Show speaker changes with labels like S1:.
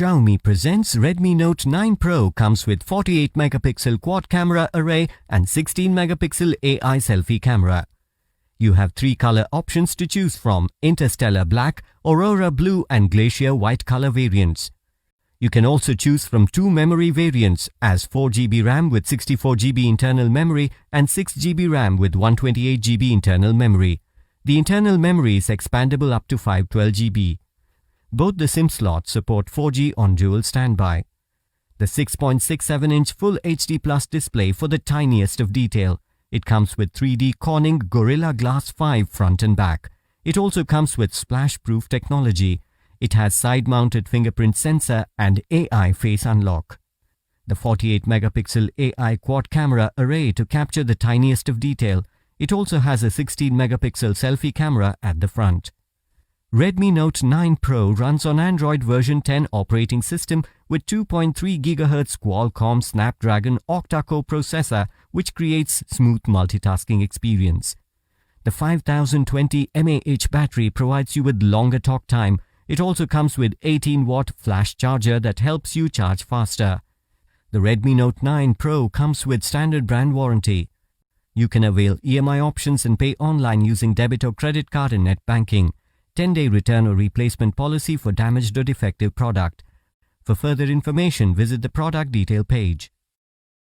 S1: Xiaomi presents Redmi Note 9 Pro comes with 48 megapixel quad camera array and 16 megapixel AI selfie camera. You have 3 color options to choose from: Interstellar Black, Aurora Blue and Glacier White color variants. You can also choose from 2 memory variants as 4GB RAM with 64GB internal memory and 6GB RAM with 128GB internal memory. The internal memory is expandable up to 512GB. Both the SIM slots support 4G on dual standby. The 6.67-inch Full HD Plus display for the tiniest of detail. It comes with 3D Corning Gorilla Glass 5 front and back. It also comes with splash-proof technology. It has side-mounted fingerprint sensor and AI face unlock. The 48 megapixel AI quad camera array to capture the tiniest of detail. It also has a 16 megapixel selfie camera at the front. Redmi Note 9 Pro runs on Android version 10 operating system with 2.3 GHz Qualcomm Snapdragon octa-core processor, which creates smooth multitasking experience. The 5020 mAh battery provides you with longer talk time. It also comes with 18-watt flash charger that helps you charge faster. The Redmi Note 9 Pro comes with standard brand warranty. You can avail EMI options and pay online using debit or credit card and net banking. 10-day return or replacement policy for damaged or defective product. For further information, visit the product detail page.